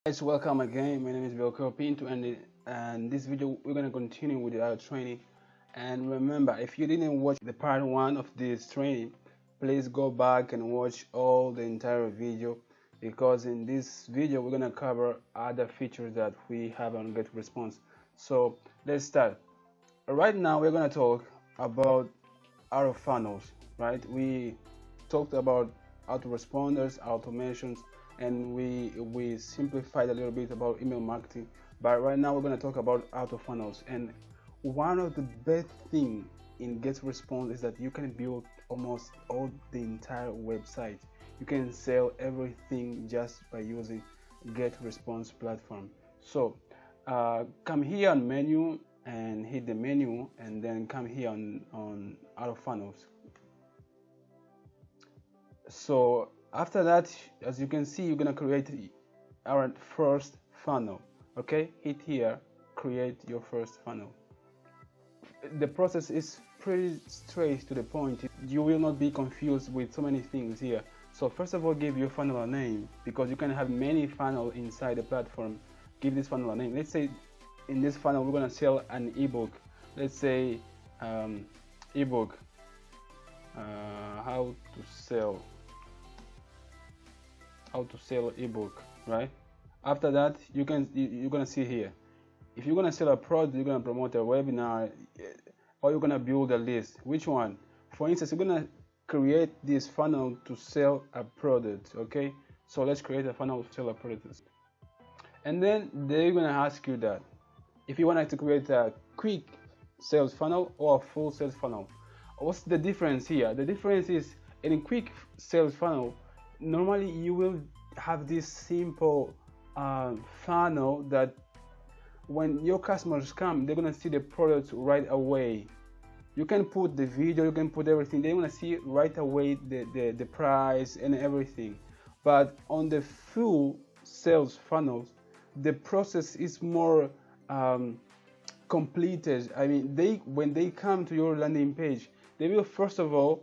Guys, welcome again. My name is Velcro Pinto, and this video we're gonna continue with our training. And remember, if you didn't watch the part one of this training, please go back and watch all the entire video, because in this video we're gonna cover other features that we have on Getresponse. So let's start. Right now we're gonna talk about autofunnels. Right? We talked about autoresponders, automations, and we simplified a little bit about email marketing. But right now we're going to talk about autofunnels. And one of the best thing in Getresponse is that you can build almost all the entire website. You can sell everything just by using Getresponse platform. So come here on menu and hit the menu, and then come here on autofunnels. So after that, as you can see, you're gonna create our first funnel. Okay, hit here, create your first funnel. The process is pretty straight to the point. You will not be confused with so many things here. So first of all, give your funnel a name, because you can have many funnels inside the platform. Give this funnel a name. Let's say in this funnel we're gonna sell an ebook. Let's say ebook, how to sell ebook, right? After that, you're gonna see here, if you're gonna sell a product, you're gonna promote a webinar, or you're gonna build a list. Which one? For instance, you're gonna create this funnel to sell a product. Okay, so let's create a funnel to sell a product, and then they're gonna ask you that if you want to create a quick sales funnel or a full sales funnel. What's the difference here? The difference is, in a quick sales funnel, normally you will have this simple funnel that when your customers come, they're gonna see the product right away. You can put the video, you can put everything. They're gonna see right away the price and everything. But on the full sales funnels, the process is more completed. I mean, when they come to your landing page, they will first of all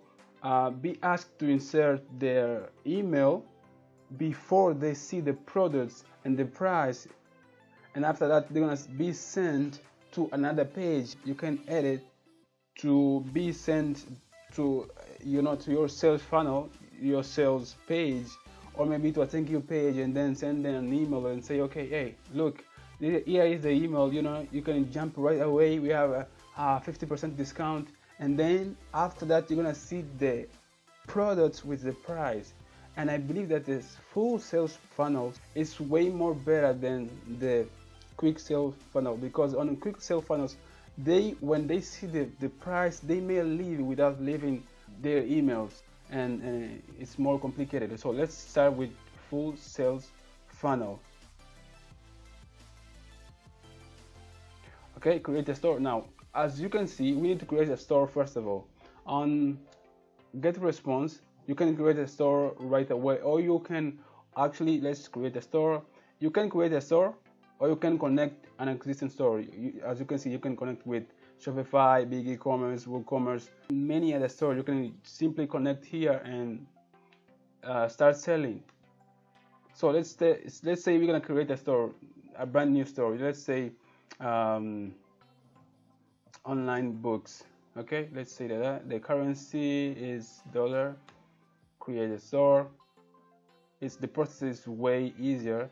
be asked to insert their email before they see the products and the price, and after that they're gonna be sent to another page. You can edit to be sent to to your sales funnel, your sales page, or maybe to a thank you page, and then send them an email and say, okay, hey, look, here is the email. You can jump right away. We have a 50% discount. And then after that, you're gonna see the products with the price. And I believe that this full sales funnel is way more better than the quick sales funnel, because on quick sales funnels, when they see the price, they may leave without leaving their emails, and it's more complicated. So let's start with full sales funnel. Okay, create a store. Now, as you can see, we need to create a store first of all. On Getresponse, you can create a store right away, or you can actually, let's create a store. You can create a store, or you can connect an existing store. As you can see, you can connect with Shopify, Big E-commerce, WooCommerce, many other stores. You can simply connect here and start selling. So let's say we're gonna create a store, a brand new store. Let's say online books. Okay, let's say that the currency is dollar. Create a store. The process is way easier.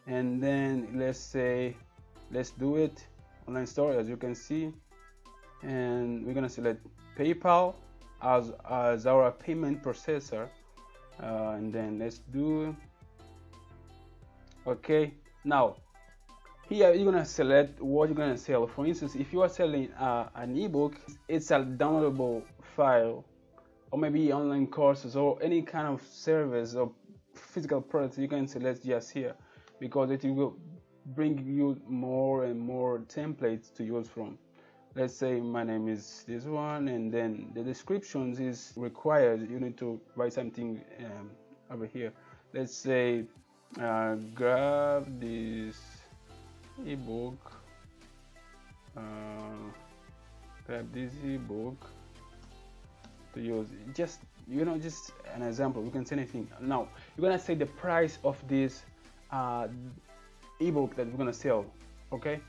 And then let's do it, online store, as you can see, and we're gonna select PayPal as our payment processor, and then let's do. Okay, now here you're gonna select what you're gonna sell. For instance, if you are selling an ebook, it's a downloadable file, or maybe online courses, or any kind of service or physical product. You can select just here, because it will bring you more and more templates to use from. Let's say my name is this one, and then the descriptions is required. You need to write something over here. Let's say grab this ebook, to use. Just an example. You can say anything. Now you're gonna say the price of this ebook that we're gonna sell. Okay,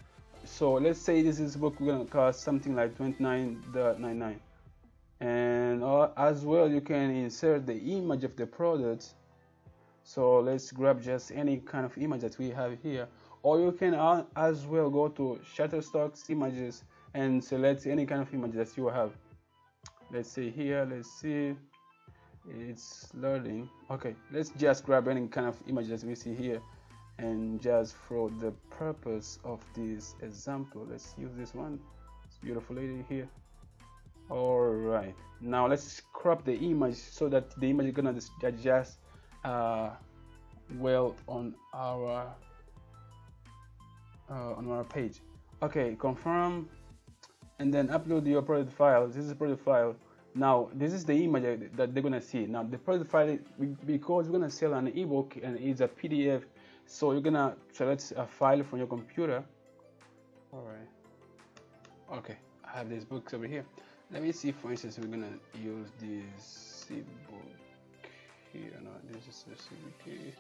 so let's say this is book we're gonna cost something like $29.99, and as well you can insert the image of the product. So let's grab just any kind of image that we have here, or you can as well go to Shutterstock's images and select any kind of image that you have. Let's see here, let's see, it's loading. Okay, let's just grab any kind of image that we see here, and just for the purpose of this example, let's use this one. It's beautiful lady here. All right, now let's crop the image so that the image is gonna adjust well on our page. Okay, confirm, and then upload your product file. This is the product file. Now this is the image that they're gonna see. Now the product file, because we're gonna sell an ebook and it's a PDF, so you're gonna select a file from your computer. All right, okay, I have these books over here. Let me see, for instance, we're gonna use this ebook here. No, this is a CBK.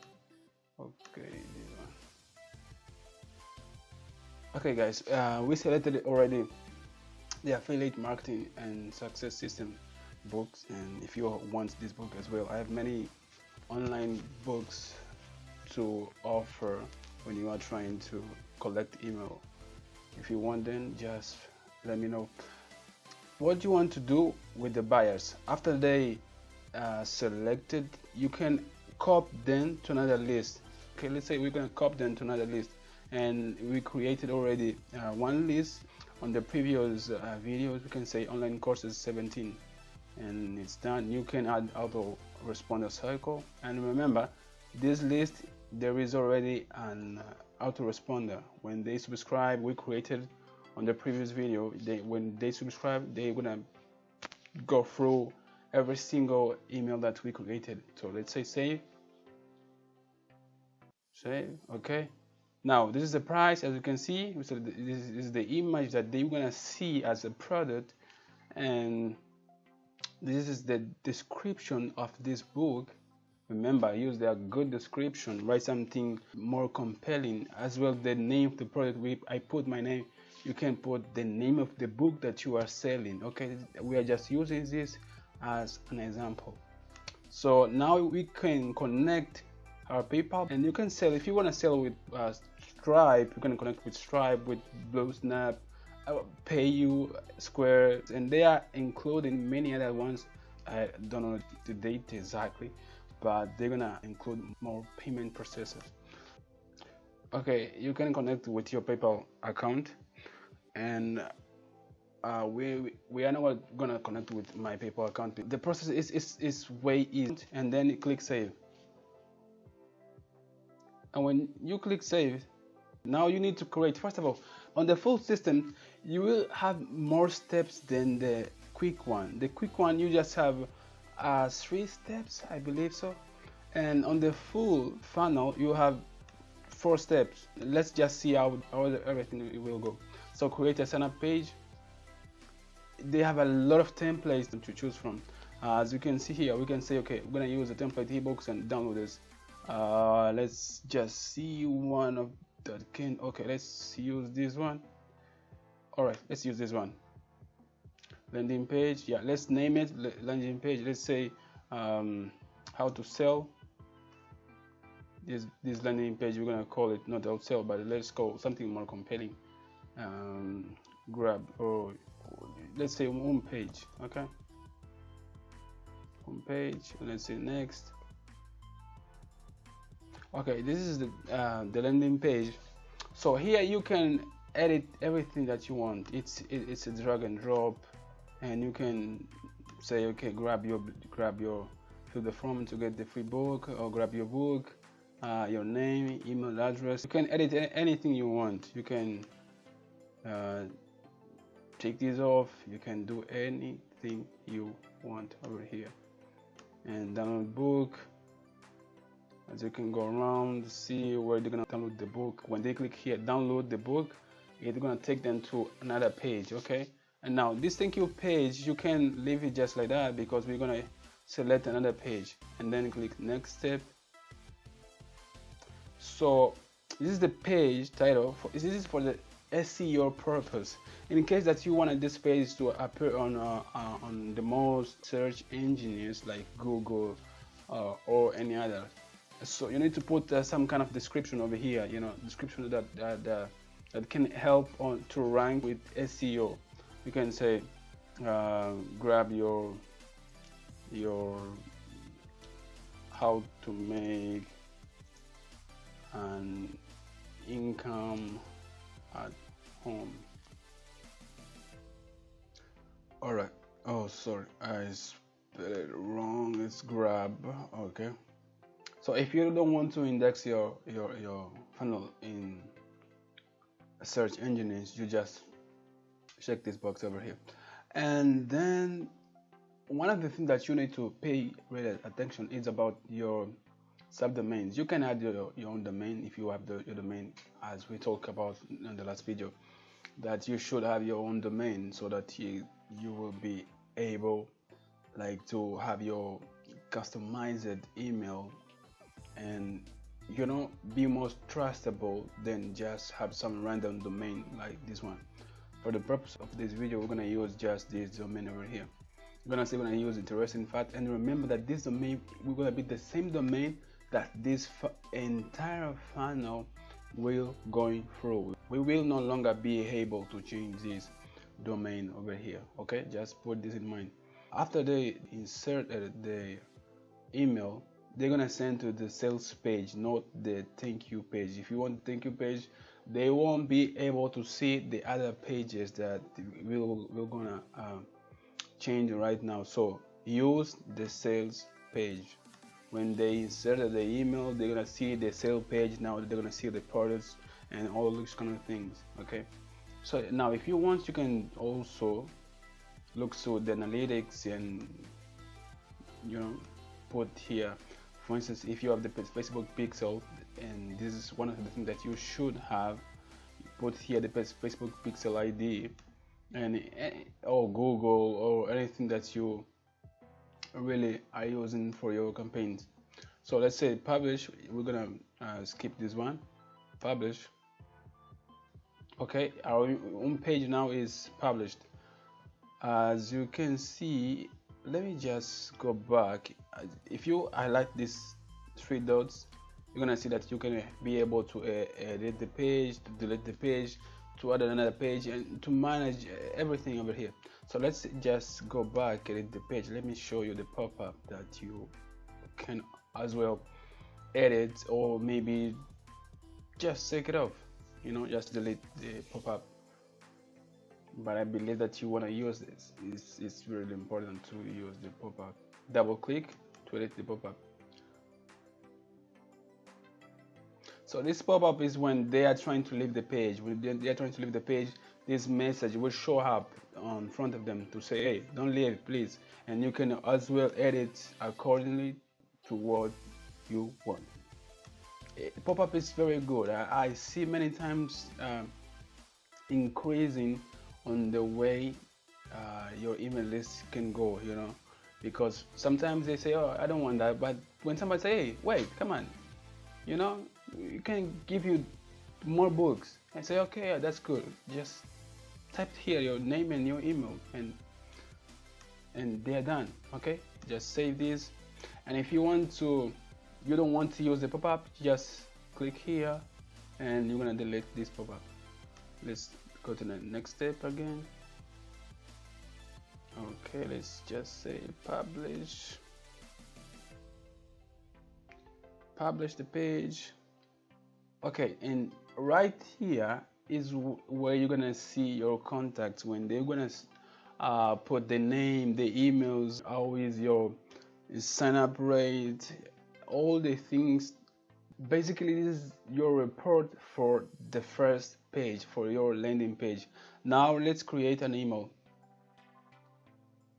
Okay, this one. Okay guys, we selected already the affiliate marketing and success system books, and if you want this book as well, I have many online books to offer when you are trying to collect email. If you want them, just let me know. What you want to do with the buyers after they selected, you can copy them to another list. Okay, let's say we're going to copy them to another list, and we created already one list. On the previous videos, we can say online courses 17, and it's done. You can add auto responder cycle, and remember, this list there is already an autoresponder. When they subscribe, we created on the previous video, when they subscribe, they're gonna go through every single email that we created. So let's say save. Okay, now this is the price. As you can see, so this is the image that they're gonna see as a product, and this is the description of this book. Remember, use the good description, write something more compelling, as well the name of the product. I put my name. You can put the name of the book that you are selling. Okay, we are just using this as an example. So now we can connect our PayPal, and you can sell. If you want to sell with Stripe, you can connect with Stripe, with BlueSnap, PayU, Square, and they are including many other ones. I don't know the date exactly, but they're gonna include more payment processors. Okay, you can connect with your PayPal account, and we are now gonna connect with my PayPal account. The process is way easy, and then you click save. And when you click save, now you need to create, first of all, on the full system, you will have more steps than the quick one. The quick one, you just have 3 steps, I believe so. And on the full funnel, you have 4 steps. Let's just see how everything will go. So create a sign up page. They have a lot of templates to choose from. As you can see here, we can say, okay, we're gonna use the template ebooks and download this. Let's just see one of that can. Okay, let's use this one. All right, let's use this one. Landing page. Yeah, let's name it landing page. Let's say how to sell. This landing page, we're gonna call it not how to sell, but let's call something more compelling. Grab, or let's say home page. Okay, home page. Let's say next. Okay, this is the landing page. So here you can edit everything that you want. It's a drag and drop, and you can say, okay, grab your fill the form to get the free book, or grab your book, your name, email address. You can edit anything you want. You can take these off. You can do anything you want over here, and download book. As you can go around, see where they're gonna download the book. When they click here, download the book, it's gonna take them to another page. Okay, and now this thank you page, you can leave it just like that, because we're gonna select another page and then click next step. So This is the page title. This is for the SEO purpose. In case that you wanted this page to appear on the most search engines like Google or any other, so you need to put some kind of description over here. Description that can help on to rank with SEO. You can say grab your how to make an income at home. All right. Oh, sorry, I spelled it wrong. It's grab. Okay. So if you don't want to index your funnel in search engines, you just check this box over here. And then one of the things that you need to pay really attention is about your subdomains. You can add your own domain if you have your domain, as we talked about in the last video, that you should have your own domain so that you will be able like to have your customized email and be more trustable than just have some random domain like this one. For the purpose of this video, we're gonna use just this domain over here. We're gonna use interesting fact, and remember that this domain we're gonna be the same domain that this entire funnel will going through. We will no longer be able to change this domain over here. Okay, just put this in mind. After they insert the email, they're gonna send to the sales page, not the thank you page. If you want the thank you page, they won't be able to see the other pages that we're gonna change right now. So use the sales page. When they inserted the email, they're gonna see the sales page. Now they're gonna see the products and all those kind of things. Okay, so now if you want, you can also look through the analytics and put here, for instance, if you have the Facebook pixel, and this is one of the things that you should have, put here the Facebook pixel ID or Google or anything that you really are using for your campaigns. So let's say publish. We're gonna skip this one. Publish. Okay, our home page now is published. As you can see, let me just go back. If you highlight these three dots, you're gonna see that you can be able to edit the page, to delete the page, to add another page, and to manage everything over here. So let's just go back, edit the page. Let me show you the pop-up that you can as well edit, or maybe just take it off, just delete the pop-up. But I believe that you want to use this. It's really important to use the pop-up. Double click to edit the pop-up. So this pop-up is when they are trying to leave the page. When they are trying to leave the page, this message will show up on front of them to say, hey, don't leave, please. And you can as well edit accordingly to what you want. Pop-up is very good. I see many times increasing on the way your email list can go, because sometimes they say, oh, I don't want that, but when somebody say, hey, wait, come on, you can give you more books, and say, okay, yeah, that's good, just type here your name and your email, and they're done. Okay, just save this. And if you don't want to use the pop-up, just click here and you're gonna delete this pop-up. Let's go to the next step again. Okay, let's just say publish the page. Okay, and right here is where you're gonna see your contacts when they're gonna put the name, the emails, how is your sign up rate, all the things. Basically, this is your report for the first page, for your landing page. Now let's create an email.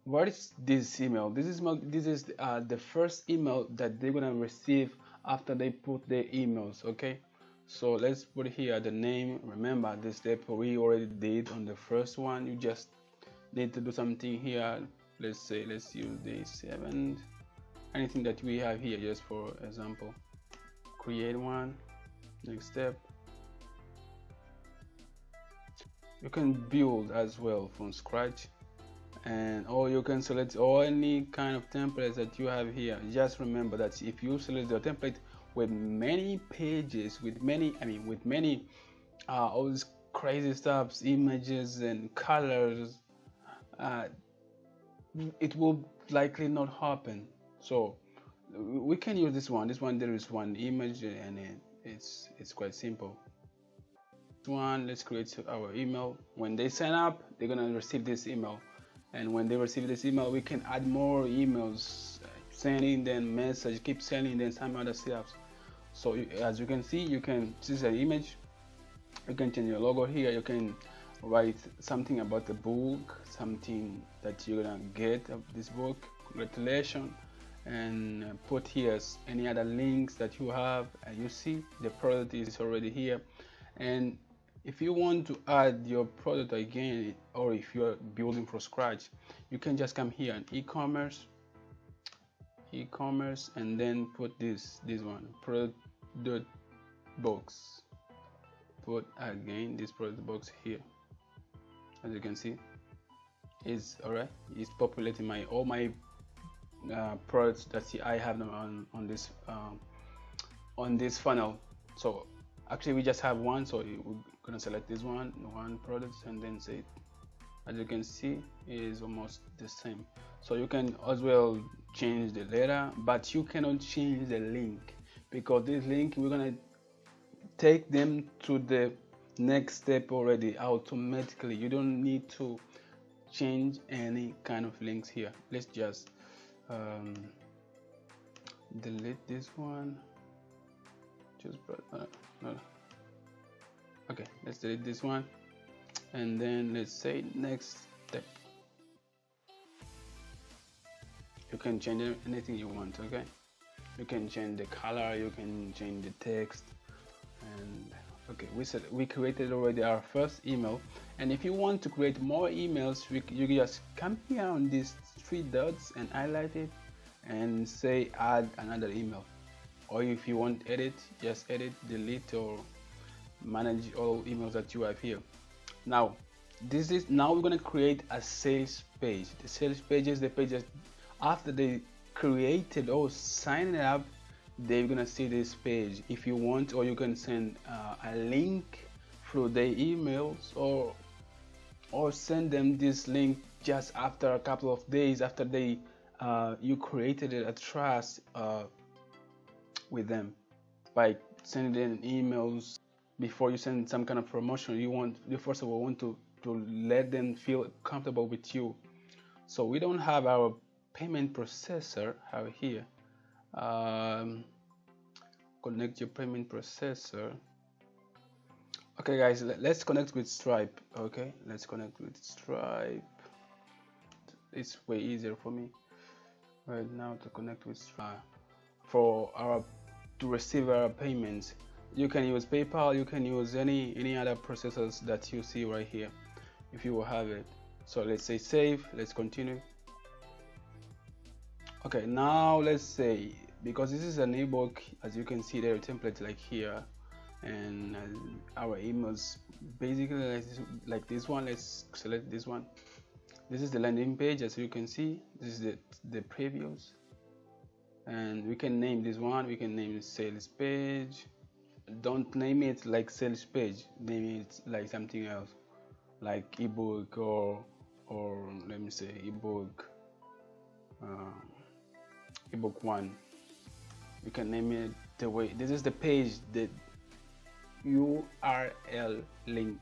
What is this email? This is the first email that they're gonna receive after they put their emails. Okay, so let's put here the name. Remember this step we already did on the first one. You just need to do something here. Let's use the 7th, anything that we have here, just for example. Create one. Next step, you can build as well from scratch, and or you can select any kind of templates that you have here. Just remember that if you select the template with many pages, with many all these crazy stuff, images and colors, it will likely not happen. So we can use this one. There is one image, and it's quite simple. One, let's create our email. When they sign up, they're gonna receive this email, and when they receive this email, we can add more emails, sending them message, keep sending them some other stuff. So as you can see, you can, this is an image, you can change your logo here, you can write something about the book, something that you're gonna get of this book, congratulations, and put here any other links that you have, and you see the product is already here. And if you want to add your product again, or if you're building from scratch, you can just come here in e-commerce, and then put this one, product box. Put again this product box here. As you can see, is alright. It's populating all my products that I have on this funnel. So actually we just have one, so we're gonna select this one product, and then say, as you can see, is almost the same. So you can as well change the letter, but you cannot change the link, because this link, we're gonna take them to the next step already automatically. You don't need to change any kind of links here. Let's just delete this one. Just no. Okay, let's delete this one, and then let's say next step. You can change anything you want. Okay, you can change the color, you can change the text, and okay, we created already our first email. And if you want to create more emails, you just come here on these three dots and highlight it and say add another email. Or if you want edit, just edit, delete, or manage all emails that you have here. Now we're going to create a sales page. The sales page is the pages after they created or signed up, they're gonna see this page. If you want, or you can send a link through their emails, or send them this link just after a couple of days after they you created a trust with them, by sending them emails. Before you send some kind of promotion, you first of all want to let them feel comfortable with you. So we don't have our payment processor out here. Connect your payment processor. Okay guys, let's connect with Stripe. Okay, let's connect with Stripe. It's way easier for me right now to connect with Stripe to receive our payments. You can use PayPal, you can use any other processors that you see right here if you will have it. So let's say save, let's continue. Okay, now let's say, because this is an ebook, as you can see there are templates like here, and our emails basically like this one. Let's select this one. This is the landing page. As you can see, this is the previews, and we can name this one, we can name it sales page. Don't name it like sales page, name it like something else, like ebook, or let me say ebook ebook 1. You can name it the way. This is the page, the URL link.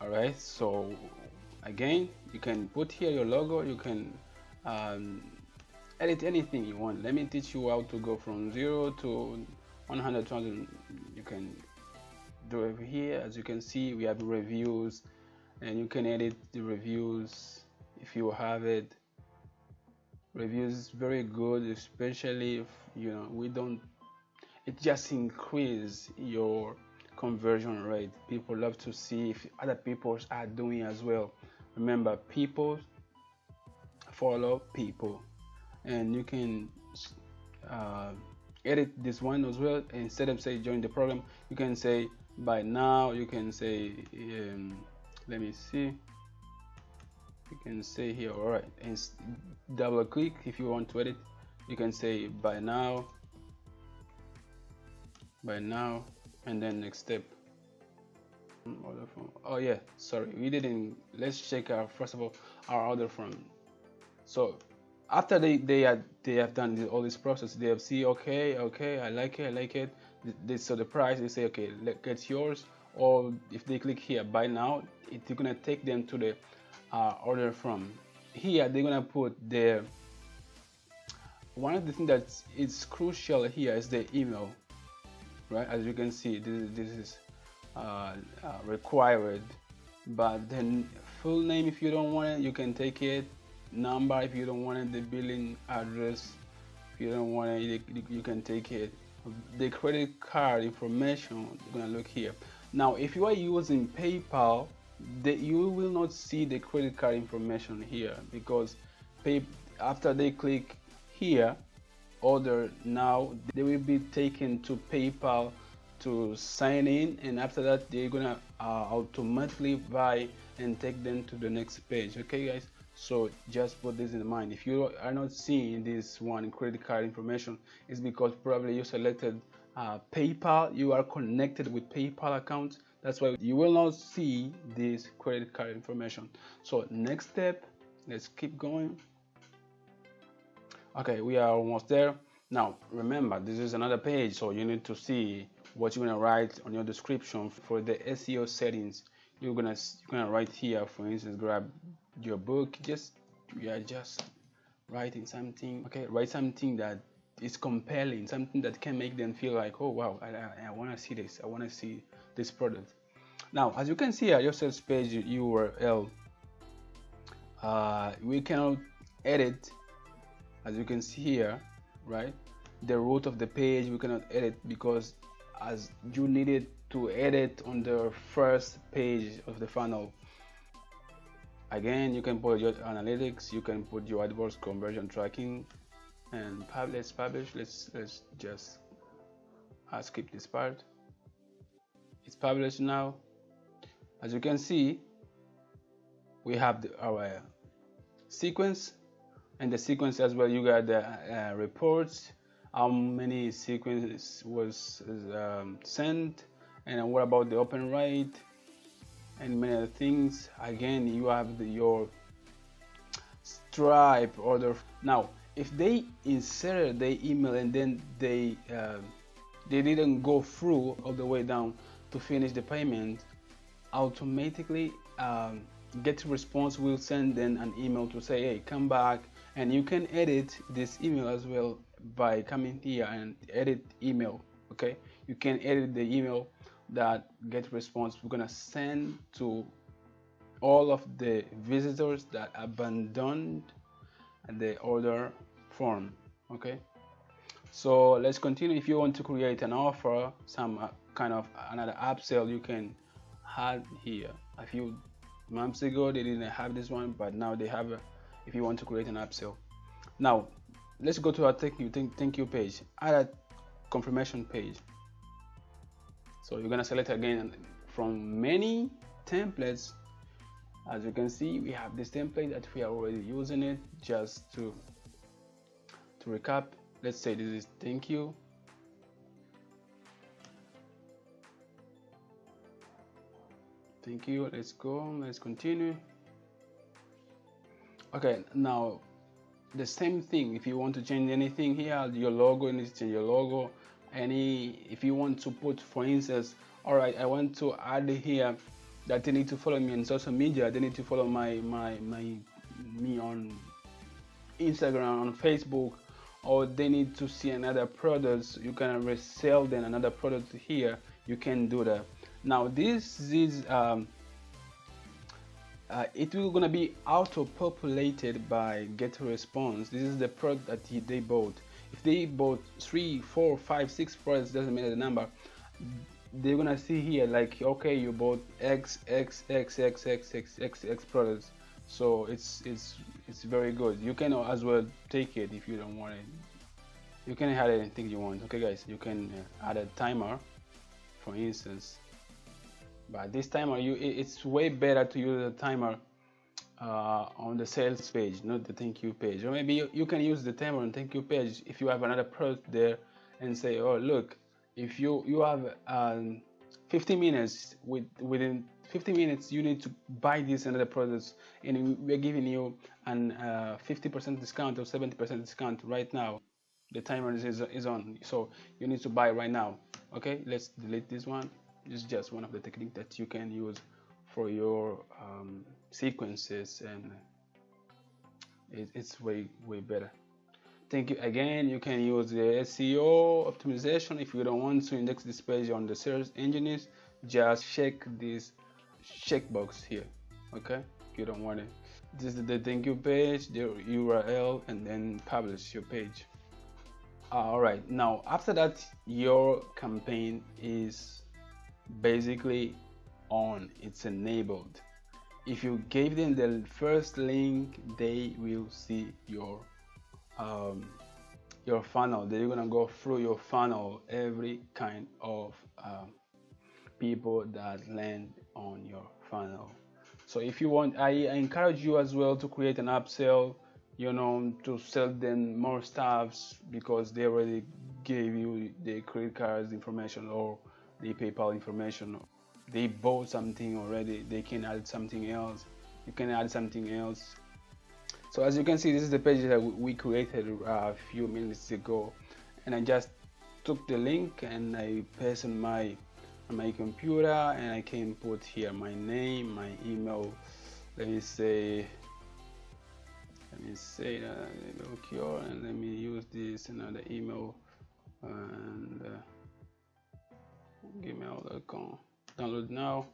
Alright, so again, you can put here your logo, you can edit anything you want. Let me teach you how to go from 0 to 100,000. You can do it here. As you can see, we have reviews, and you can edit the reviews if you have it. Reviews very good, especially if it just increase your conversion rate. People love to see if other people are doing as well. Remember, people follow people, and you can edit this one as well. Instead of say join the program, you can say buy now. You can say let me see, you can say here, all right, and double click if you want to edit. You can say buy now, and then next step. Order form. Oh yeah, sorry, we didn't. Let's check our first of all our order form. So after they have done all this process, they have see, okay, I like it. So the price, they say okay, get yours. Or if they click here buy now, it's gonna take them to the order form. Here they're gonna put their, one of the things that is crucial here is the email, right? As you can see, this is required, but then full name, if you don't want it, you can take it. Number, if you don't want it. The billing address, if you don't want it, you can take it. The credit card information, you're gonna look here. Now if you are using PayPal, you will not see the credit card information here, because after they click here order now, they will be taken to PayPal to sign in, and after that they're gonna automatically buy and take them to the next page. Okay guys, so just put this in mind. If you are not seeing this one credit card information, it's because probably you selected PayPal, you are connected with PayPal account. That's why you will not see this credit card information. So next step, let's keep going. Okay, we are almost there. Now remember, this is another page, so you need to see what you're gonna write on your description for the SEO settings. You're gonna write here, for instance, grab your book, we are just writing something. Okay, write something that is compelling, something that can make them feel like, oh wow, I want to see this, I want to see this product. Now as you can see here, your sales page URL, we cannot edit, as you can see here, right? The root of the page we cannot edit, because as you needed to edit on the first page of the funnel. Again, you can put your analytics, you can put your AdWords conversion tracking, and let's publish. Let's just skip this part. It's published now. As you can see, we have our sequence, and the sequence as well, you got the reports, how many sequences was sent, and what about the open rate, and many other things. Again, you have your Stripe order. Now if they inserted the email and then they didn't go through all the way down to finish the payment, automatically Getresponse will send them an email to say, hey, come back. And you can edit this email as well by coming here and edit email. Okay, you can edit the email that Getresponse we're gonna send to all of the visitors that abandoned the order form. Okay, so let's continue. If you want to create an offer, some kind of another upsell, you can add here. A few months ago they didn't have this one, but now they have it. If you want to create an upsell, now let's go to our thank you page. Add a confirmation page. So you're gonna select again from many templates. As you can see, we have this template that we are already using it. Just to recap, let's say this is thank you. Thank you. Let's go. Let's continue. Okay, now the same thing. If you want to change anything here, your logo, you need to change your logo. If you want to put, for instance, all right, I want to add here that they need to follow me on social media. They need to follow me on Instagram, on Facebook, or they need to see another product. You can resell them another product here. You can do that. Now this is it will gonna be auto-populated by Getresponse. This is the product that they bought. If they bought 3, 4, 5, 6 products, doesn't matter the number, they're gonna see here like, okay, you bought X products. So it's very good. You can as well take it if you don't want it. You can add anything you want. Okay guys, you can add a timer, for instance. But this timer, it's way better to use a timer on the sales page, not the thank you page. Or maybe you can use the timer on thank you page if you have another product there, and say, oh look, if you have 15 minutes, within 15 minutes you need to buy this and other products, and we're giving you an 50% discount or 70% discount right now. The timer is on, so you need to buy right now. Okay, let's delete this one. It's just one of the techniques that you can use for your sequences, and it's way better. Thank you again. You can use the SEO optimization. If you don't want to index this page on the search engines, just check this checkbox here. Okay, if you don't want it, this is the thank you page, the URL, and then publish your page. All right, now after that, your campaign is basically on, it's enabled. If you gave them the first link, they will see your funnel. They're gonna go through your funnel, every kind of people that land on your funnel. So if you want, I encourage you as well to create an upsell, you know, to sell them more stuffs, because they already gave you the credit cards information or the PayPal information. They bought something already, they can add something else, you can add something else. So as you can see, this is the page that we created a few minutes ago, and I just took the link and I paste on my computer, and I can put here my name, my email. Let me say email, and let me use this another email, and gmail.com. Download now.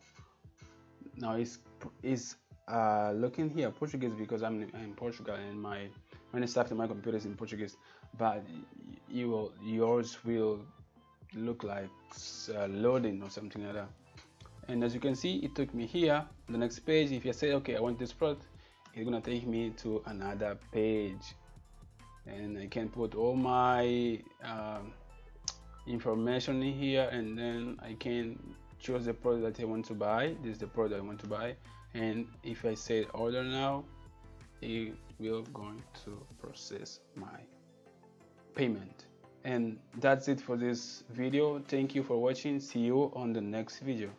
Now it's looking here Portuguese, because I'm in Portugal and my stuff in my computer is in Portuguese, but yours will look like loading or something like that. And as you can see, it took me here. The next page, if you say okay, I want this product, it's gonna take me to another page, and I can put all my information in here, and then I can choose the product that I want to buy. This is the product I want to buy, and if I say order now, it will going to process my payment. And that's it for this video. Thank you for watching. See you on the next video.